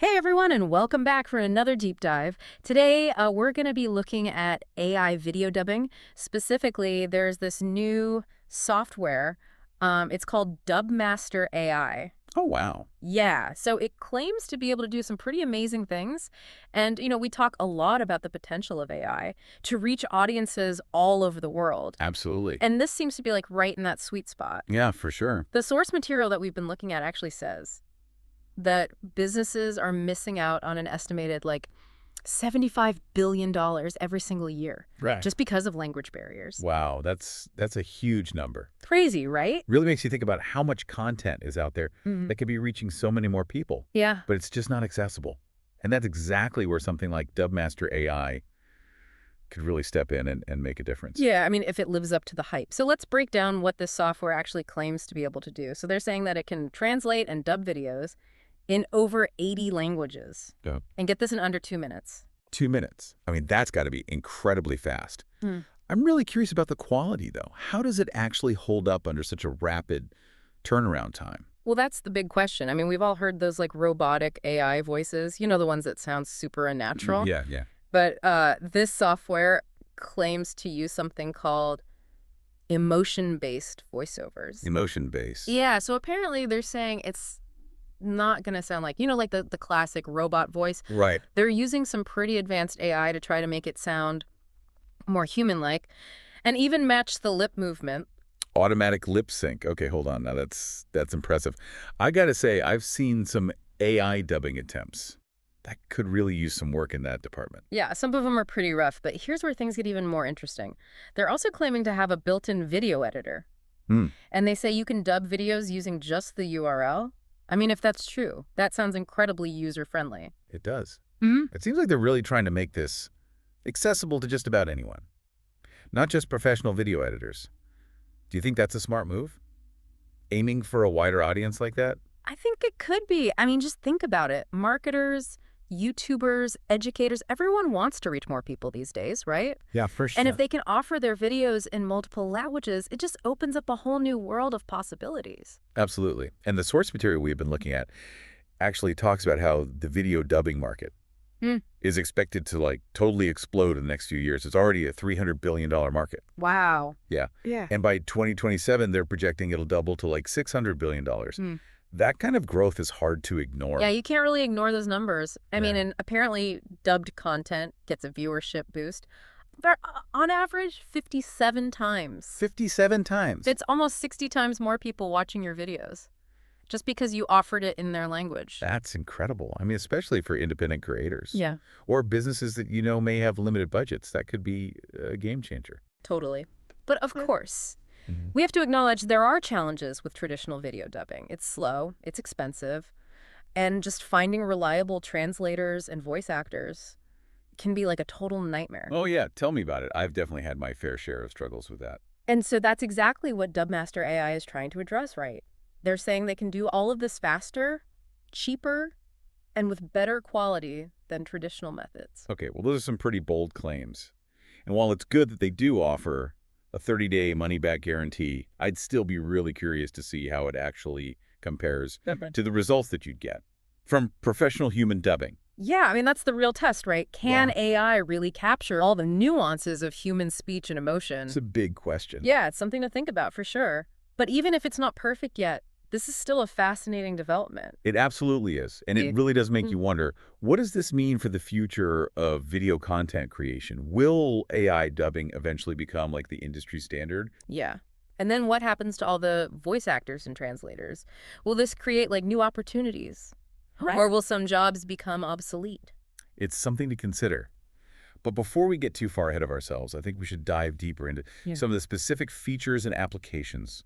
Hey everyone, and welcome back for another deep dive. Today, we're going to be looking at AI video dubbing. Specifically, there's this new software. It's called DubMaster AI. Oh, wow. Yeah, so it claims to be able to do some pretty amazing things. And, we talk a lot about the potential of AI to reach audiences all over the world. Absolutely. And this seems to be like right in that sweet spot. Yeah, for sure. The source material that we've been looking at actually says that businesses are missing out on an estimated like $75 billion every single year. Right. Just because of language barriers. Wow, that's a huge number. Crazy, right? Really makes you think about how much content is out there Mhm. that could be reaching so many more people, Yeah. but it's just not accessible. And that's exactly where something like DubMaster AI could really step in and make a difference. Yeah, I mean, if it lives up to the hype. So let's break down what this software actually claims to be able to do. So they're saying that it can translate and dub videos in over 80 languages. Yeah. And get this in under 2 minutes. 2 minutes. I mean, that's got to be incredibly fast. Hmm. I'm really curious about the quality, though. How does it actually hold up under such a rapid turnaround time? Well, that's the big question. I mean, we've all heard those like robotic AI voices, the ones that sound super unnatural. Yeah, yeah. But this software claims to use something called emotion-based voiceovers. Emotion-based. Yeah, so apparently they're saying it's not going to sound like, like the classic robot voice. Right. They're using some pretty advanced AI to try to make it sound more human-like and even match the lip movement. Automatic lip sync. Okay, hold on. Now that's impressive. I got to say, I've seen some AI dubbing attempts. That could really use some work in that department. Yeah, some of them are pretty rough, but here's where things get even more interesting. They're also claiming to have a built-in video editor. Hmm. And they say you can dub videos using just the URL. I mean, if that's true, that sounds incredibly user-friendly. It does. Mm-hmm. It seems like they're really trying to make this accessible to just about anyone, not just professional video editors. Do you think that's a smart move? Aiming for a wider audience like that? I think it could be. I mean, just think about it. Marketers, YouTubers, educators, everyone wants to reach more people these days, right? Yeah, for sure. And if they can offer their videos in multiple languages, it just opens up a whole new world of possibilities. Absolutely. And the source material we've been looking at actually talks about how the video dubbing market is expected to totally explode in the next few years. It's already a $300 billion market. Wow. Yeah. Yeah. And by 2027, they're projecting it'll double to $600 billion. That kind of growth is hard to ignore. Yeah, you can't really ignore those numbers. I mean, Yeah. and apparently dubbed content gets a viewership boost. But on average, 57 times. 57 times. It's almost 60 times more people watching your videos just because you offered it in their language. That's incredible. I mean, especially for independent creators. Yeah, Or businesses that may have limited budgets. That could be a game changer. totally. But of course, we have to acknowledge there are challenges with traditional video dubbing. It's slow, it's expensive, and just finding reliable translators and voice actors can be like a total nightmare. Oh, yeah. Tell me about it. I've definitely had my fair share of struggles with that. And so that's exactly what DubMaster AI is trying to address, right? They're saying they can do all of this faster, cheaper, and with better quality than traditional methods. Okay, well, those are some pretty bold claims. And while it's good that they do offer a 30-day money-back guarantee, I'd still be really curious to see how it actually compares to the results that you'd get from professional human dubbing. Yeah, I mean, that's the real test, right? Can Wow. AI really capture all the nuances of human speech and emotion? It's a big question. Yeah, it's something to think about for sure. But even if it's not perfect yet, this is still a fascinating development. It absolutely is. And it really does make you wonder, what does this mean for the future of video content creation? Will AI dubbing eventually become like the industry standard? Yeah. And then what happens to all the voice actors and translators? Will this create like new opportunities? Or will some jobs become obsolete? It's something to consider. But before we get too far ahead of ourselves, I think we should dive deeper into some of the specific features and applications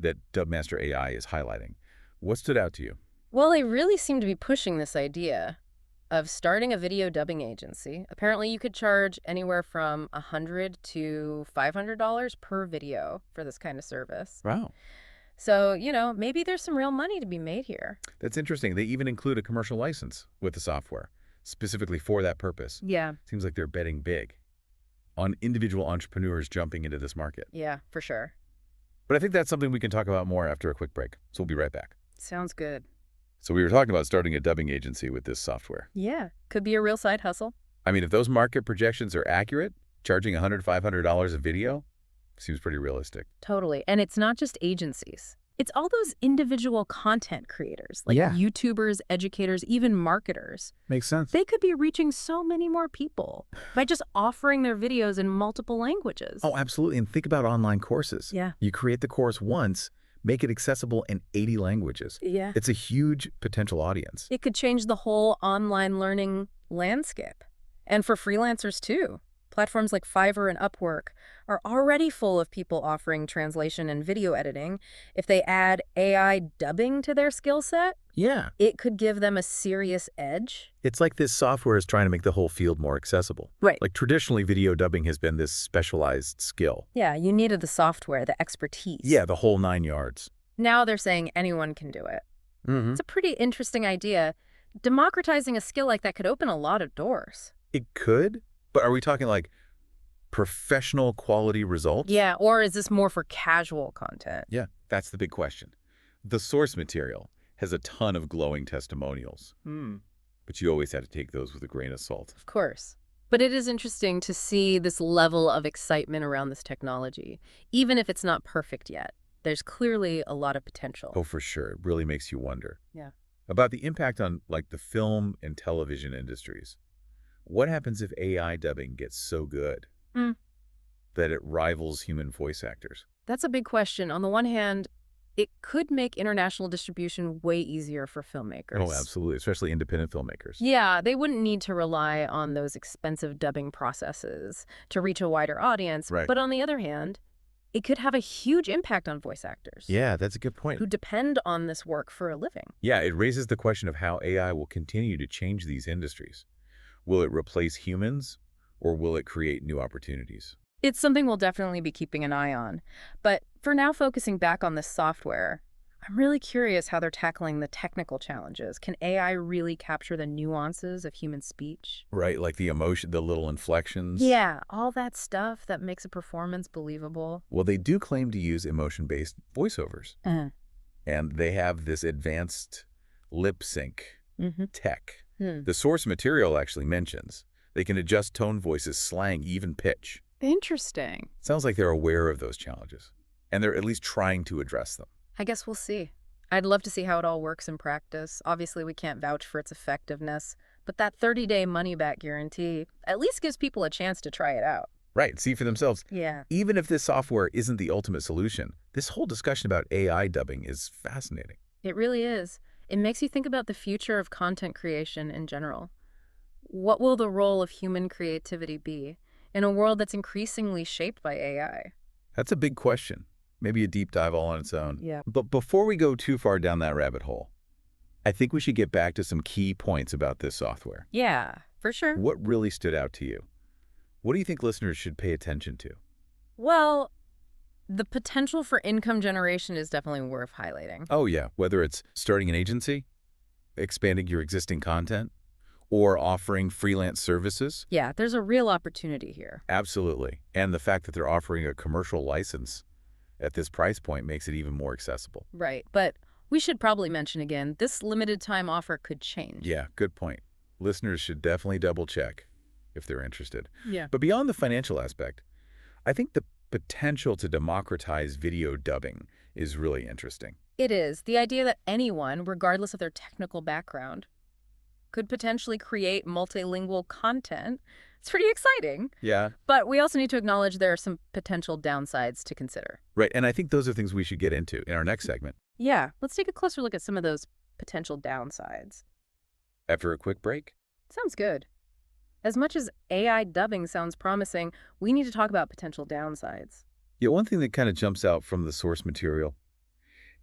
that DubMaster AI is highlighting. What stood out to you? Well, they really seem to be pushing this idea of starting a video dubbing agency. Apparently, you could charge anywhere from $100 to $500 per video for this kind of service. Wow. So, maybe there's some real money to be made here. That's interesting. They even include a commercial license with the software, specifically for that purpose. Yeah. Seems like they're betting big on individual entrepreneurs jumping into this market. Yeah, for sure. But I think that's something we can talk about more after a quick break. So we'll be right back. Sounds good. So we were talking about starting a dubbing agency with this software. Yeah, could be a real side hustle. I mean, if those market projections are accurate, charging $100, $500 a video seems pretty realistic. Totally. And it's not just agencies. It's all those individual content creators, like Yeah. YouTubers, educators, even marketers. Makes sense. They could be reaching so many more people by just offering their videos in multiple languages. Oh, absolutely. And think about online courses. Yeah. You create the course once, make it accessible in 80 languages. Yeah. It's a huge potential audience. It could change the whole online learning landscape. And for freelancers, too. Platforms like Fiverr and Upwork are already full of people offering translation and video editing. If they add AI dubbing to their skill set, Yeah. it could give them a serious edge. It's like this software is trying to make the whole field more accessible. Right. Like traditionally, video dubbing has been this specialized skill. Yeah, you needed the software, the expertise. Yeah, the whole 9 yards. Now they're saying anyone can do it. Mm-hmm. It's a pretty interesting idea. Democratizing a skill like that could open a lot of doors. It could, but are we talking like professional quality results? Yeah, or is this more for casual content? Yeah, that's the big question. The source material has a ton of glowing testimonials, but you always have to take those with a grain of salt. Of course. But it is interesting to see this level of excitement around this technology, even if it's not perfect yet. There's clearly a lot of potential. Oh, for sure. It really makes you wonder. Yeah. About the impact on like the film and television industries. What happens if AI dubbing gets so good that it rivals human voice actors? That's a big question. On the one hand, it could make international distribution way easier for filmmakers. Oh, absolutely. Especially independent filmmakers. Yeah, they wouldn't need to rely on those expensive dubbing processes to reach a wider audience. Right. But on the other hand, it could have a huge impact on voice actors. Yeah, that's a good point. Who depend on this work for a living. Yeah, it raises the question of how AI will continue to change these industries. Will it replace humans or will it create new opportunities? It's something we'll definitely be keeping an eye on. But for now, focusing back on this software, I'm really curious how they're tackling the technical challenges. Can AI really capture the nuances of human speech? Right, like the emotion, the little inflections. Yeah, all that stuff that makes a performance believable. Well, they do claim to use emotion-based voiceovers. And they have this advanced lip sync tech. The source material actually mentions they can adjust tone, voices, slang, even pitch. Interesting. Sounds like they're aware of those challenges, and they're at least trying to address them. I guess we'll see. I'd love to see how it all works in practice. Obviously, we can't vouch for its effectiveness, but that 30-day money-back guarantee at least gives people a chance to try it out. Right, see for themselves. Yeah. Even if this software isn't the ultimate solution, this whole discussion about AI dubbing is fascinating. It really is. It makes you think about the future of content creation in general. What will the role of human creativity be in a world that's increasingly shaped by AI? That's a big question. Maybe a deep dive all on its own. Yeah. But before we go too far down that rabbit hole, I think we should get back to some key points about this software. Yeah, for sure. What really stood out to you? What do you think listeners should pay attention to? Well, the potential for income generation is definitely worth highlighting. Oh, yeah. Whether it's starting an agency, expanding your existing content, or offering freelance services. Yeah, there's a real opportunity here. Absolutely. And the fact that they're offering a commercial license at this price point makes it even more accessible. Right. But we should probably mention again, this limited time offer could change. Yeah, good point. Listeners should definitely double check if they're interested. Yeah. But beyond the financial aspect, I think the potential to democratize video dubbing is really interesting. It is. The idea that anyone, regardless of their technical background, could potentially create multilingual content. It's pretty exciting. Yeah. But we also need to acknowledge there are some potential downsides to consider. Right, and I think those are things we should get into in our next segment. Yeah, let's take a closer look at some of those potential downsides. After a quick break. Sounds good. As much as AI dubbing sounds promising, we need to talk about potential downsides. Yeah, one thing that kind of jumps out from the source material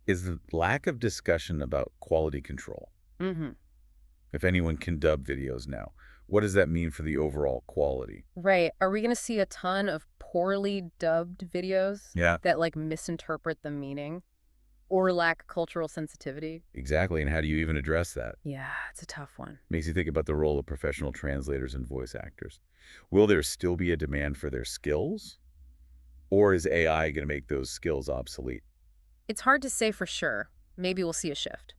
is the lack of discussion about quality control. If anyone can dub videos now, what does that mean for the overall quality? Right. Are we going to see a ton of poorly dubbed videos Yeah. that like misinterpret the meaning or lack cultural sensitivity? Exactly, and how do you even address that? Yeah, it's a tough one. Makes you think about the role of professional translators and voice actors. Will there still be a demand for their skills? Or is AI going to make those skills obsolete? It's hard to say for sure. Maybe we'll see a shift.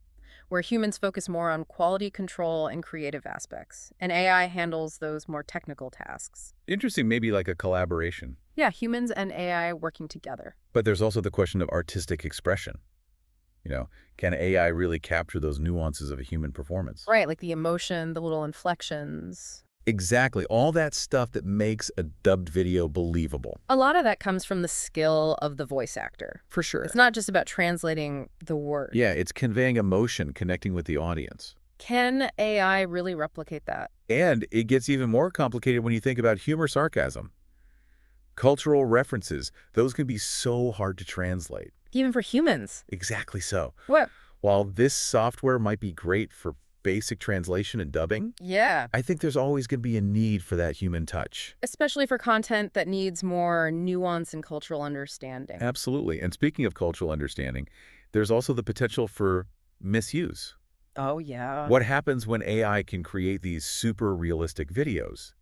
where humans focus more on quality control and creative aspects, and AI handles those more technical tasks. Interesting, maybe like a collaboration. Yeah, humans and AI working together. But there's also the question of artistic expression. Can AI really capture those nuances of a human performance? Right, like the emotion, the little inflections. Exactly. All that stuff that makes a dubbed video believable. A lot of that comes from the skill of the voice actor. For sure. It's not just about translating the words. Yeah, it's conveying emotion, connecting with the audience. Can AI really replicate that? And it gets even more complicated when you think about humor, sarcasm. Cultural references, those can be so hard to translate. Even for humans? Exactly so. What? While this software might be great for basic translation and dubbing, Yeah. I think there's always going to be a need for that human touch. Especially for content that needs more nuance and cultural understanding. Absolutely. And speaking of cultural understanding, there's also the potential for misuse. Oh, yeah. What happens when AI can create these super realistic videos?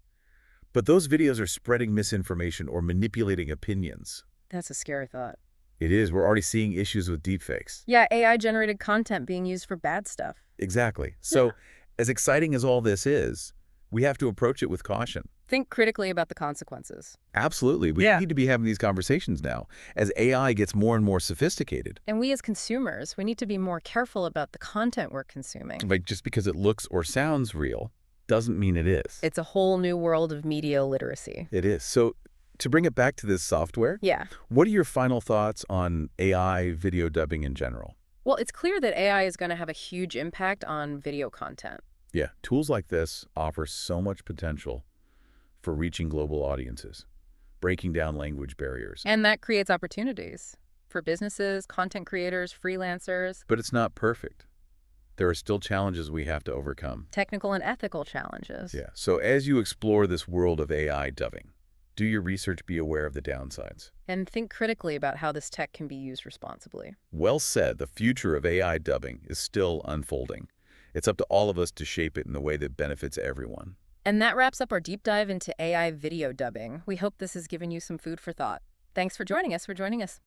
But those videos are spreading misinformation or manipulating opinions. That's a scary thought. It is. We're already seeing issues with deepfakes. Yeah, AI-generated content being used for bad stuff. Exactly. So, as exciting as all this is, we have to approach it with caution. Think critically about the consequences. Absolutely. We need to be having these conversations now as AI gets more and more sophisticated. And we as consumers, we need to be more careful about the content we're consuming. Like, just because it looks or sounds real doesn't mean it is. It's a whole new world of media literacy. It is. So, to bring it back to this software, what are your final thoughts on AI video dubbing in general? Well, it's clear that AI is going to have a huge impact on video content. Yeah, tools like this offer so much potential for reaching global audiences, breaking down language barriers. And that creates opportunities for businesses, content creators, freelancers. But it's not perfect. There are still challenges we have to overcome. Technical and ethical challenges. Yeah, so as you explore this world of AI dubbing, do your research, be aware of the downsides. And think critically about how this tech can be used responsibly. Well said. The future of AI dubbing is still unfolding. It's up to all of us to shape it in the way that benefits everyone. And that wraps up our deep dive into AI video dubbing. We hope this has given you some food for thought. Thanks for joining us.